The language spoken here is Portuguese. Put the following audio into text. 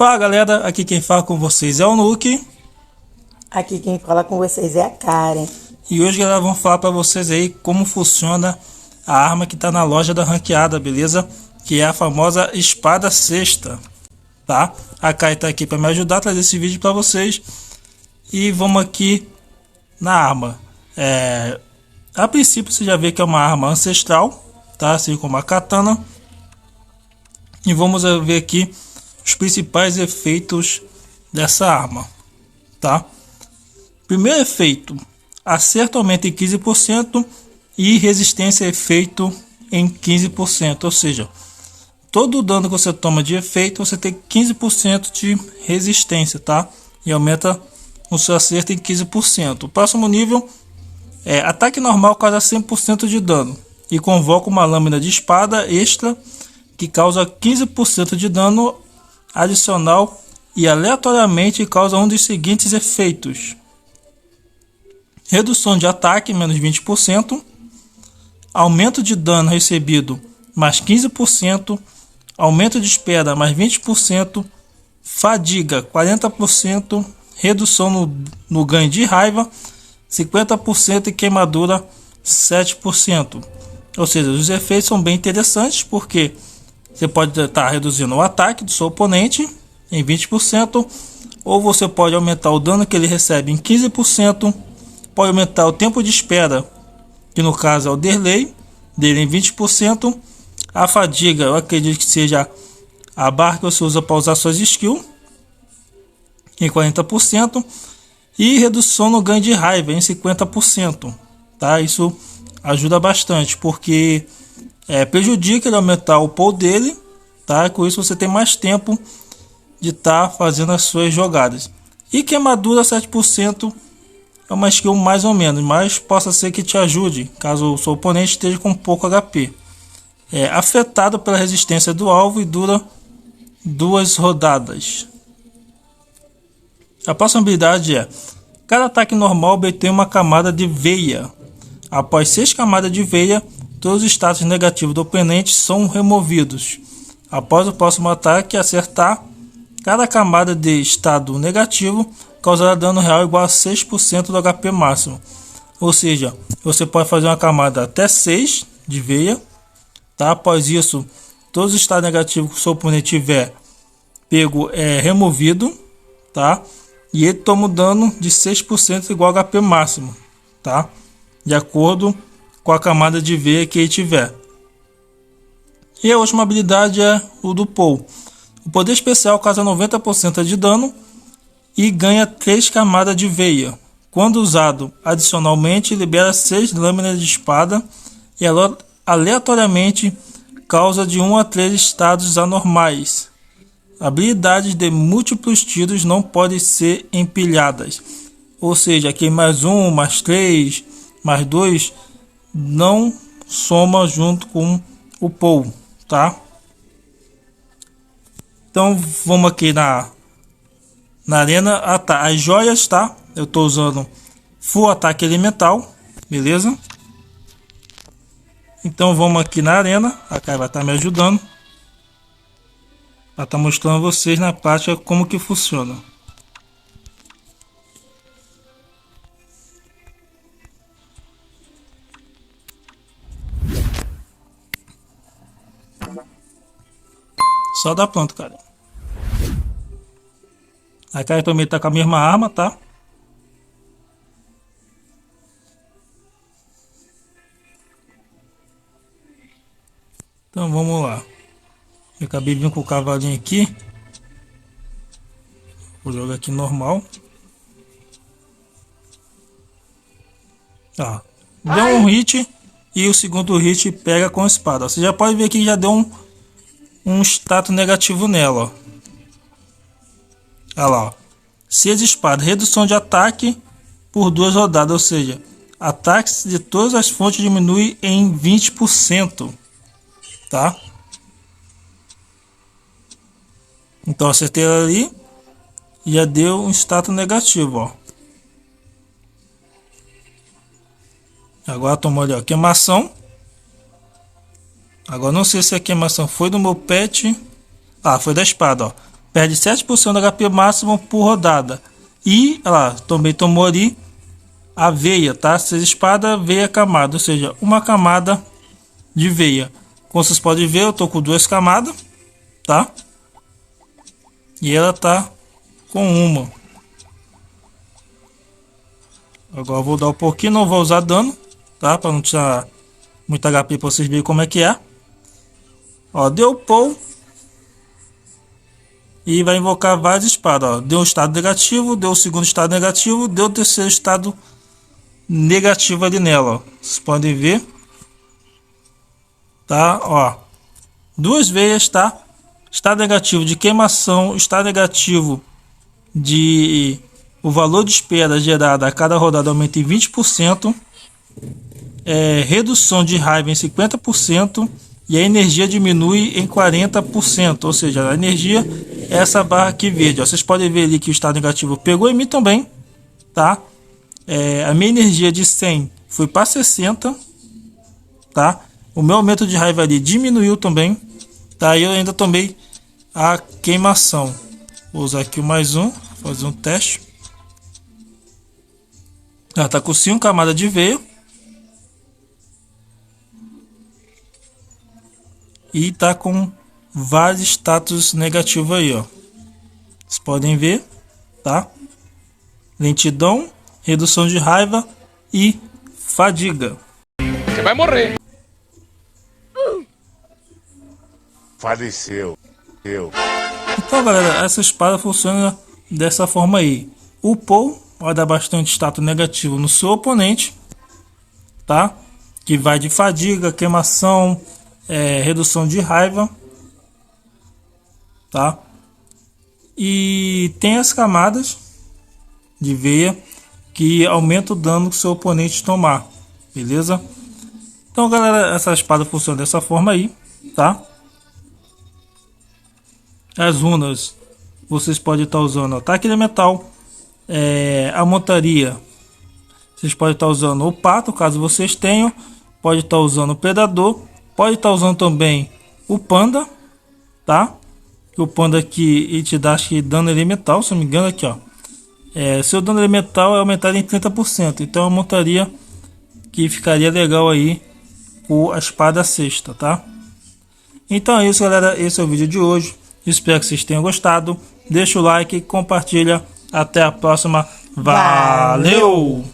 Fala galera, aqui quem fala com vocês é o Nuke. Aqui quem fala com vocês é a Karen. E hoje galera, vamos falar para vocês aí como funciona a arma que está na loja da ranqueada, beleza? Que é a famosa espada sexta, tá? A Karen tá aqui para me ajudar a trazer esse vídeo para vocês. E vamos aqui na arma. A princípio você já vê que é uma arma ancestral, tá? Assim como a katana. E vamos ver aqui os principais efeitos dessa arma, tá? Primeiro efeito, acerto aumenta em 15% e resistência é efeito em 15%, ou seja, todo o dano que você toma de efeito você tem 15% de resistência, tá? E aumenta o seu acerto em 15%. O próximo nível é ataque normal, causa 100% de dano e convoca uma lâmina de espada extra que causa 15% de dano adicional e aleatoriamente causa um dos seguintes efeitos: redução de ataque menos 20%, aumento de dano recebido mais 15%, aumento de espera mais 20%, fadiga 40%, redução no ganho de raiva 50% e queimadura 7%. Ou seja, os efeitos são bem interessantes porque você pode estar reduzindo o ataque do seu oponente em 20%, ou você pode aumentar o dano que ele recebe em 15%, pode aumentar o tempo de espera, que no caso é o delay, dele em 20%, a fadiga, eu acredito que seja a barra que você usa para usar suas skills, em 40%, e redução no ganho de raiva em 50%, tá? Isso ajuda bastante, porque prejudica ele aumentar o pull dele, tá? Com isso você tem mais tempo de estar fazendo as suas jogadas. E queimadura 7% é uma skill mais ou menos, mas possa ser que te ajude caso o seu oponente esteja com pouco HP. É afetado pela resistência do alvo e dura 2 rodadas. A próxima habilidade é: cada ataque normal obtém uma camada de veia. Após 6 camadas de veia, todos os status negativos do oponente são removidos. Após o próximo ataque acertar, cada camada de estado negativo causará dano real igual a 6% do HP máximo. Ou seja, você pode fazer uma camada até 6 de veia, tá? Após isso, todos os estados negativos que o seu oponente tiver pego é removido, tá? E ele toma um dano de 6% igual ao HP máximo, tá? De acordo com a camada de veia que ele tiver. E a última habilidade é o do pull. O poder especial causa 90% de dano e ganha 3 camadas de veia. Quando usado adicionalmente, libera 6 lâminas de espada e aleatoriamente causa de 1 a 3 estados anormais. Habilidades de múltiplos tiros não podem ser empilhadas. Ou seja, aqui mais 1, mais 3, mais 2 não soma junto com o pull, tá? Então vamos aqui na arena. Tá, as joias, tá? Eu tô usando full ataque elemental, beleza? Então vamos aqui na arena. A Kai vai estar me ajudando. Ela está mostrando a vocês na prática como que funciona. Só dá pronto, cara. A Kai também tá com a mesma arma, tá? Então vamos lá. Eu acabei vindo com o cavalinho aqui. Vou jogar aqui normal. Tá. Deu um hit e o segundo hit pega com a espada. Você já pode ver que já deu um status negativo nela. Ó. Olha lá. Ó. 6 espadas. Redução de ataque por 2 rodadas. Ou seja, ataques de todas as fontes diminui em 20%. Tá? Então acertei ali e já deu um status negativo, ó. Agora tomou ali, ó, queimação. Agora não sei se a queimação foi do meu pet. Ah, foi da espada, ó. perde 7% do HP máximo por rodada. E, olha lá, também tomou ali a veia, tá? 6 espadas, veia camada, ou seja, uma camada de veia. Como vocês podem ver, eu tô com 2 camadas, tá? E ela tá com uma. Agora eu vou dar um pouquinho, não vou usar dano, tá? Para não tirar muito HP para vocês verem como é que é. Ó, deu pull. E vai invocar várias espadas, ó. Deu um estado negativo, deu o segundo estado negativo, deu o terceiro estado negativo ali nela, ó. Vocês podem ver. Tá, ó. 2 veias, tá? Estado negativo de queimação, estado negativo de... O valor de espera gerada a cada rodada aumenta em 20%. Redução de raiva em 50%. E a energia diminui em 40%. Ou seja, a energia é essa barra aqui verde. Ó. Vocês podem ver ali que o estado negativo pegou em mim também. Tá? A minha energia de 100 foi para 60. Tá? O meu aumento de raiva ali diminuiu também. Tá? E eu ainda tomei a queimação. Vou usar aqui o mais um. Fazer um teste. Ela tá com 5 camadas de veia. E tá com vários status negativos aí, ó. Vocês podem ver, tá? Lentidão, redução de raiva e fadiga. Você vai morrer. Faleceu. Então, galera, essa espada funciona dessa forma aí. O pull vai dar bastante status negativo no seu oponente, tá? Que vai de fadiga, queimação, redução de raiva, tá? E tem as camadas de veia que aumenta o dano que o seu oponente tomar, beleza? Então, galera, essa espada funciona dessa forma aí, tá? As runas vocês podem estar usando ataque elemental. A montaria vocês podem estar usando o pato, caso vocês tenham. Pode estar usando o predador. Pode estar usando também o panda, tá? O panda aqui ele te dá, acho que, dano elemental, se não me engano, aqui, ó. Seu dano elemental é aumentado em 30%. Então é uma montaria que ficaria legal aí com a espada sexta, tá? Então é isso, galera. Esse é o vídeo de hoje. Espero que vocês tenham gostado. Deixa o like, compartilha. Até a próxima. Valeu!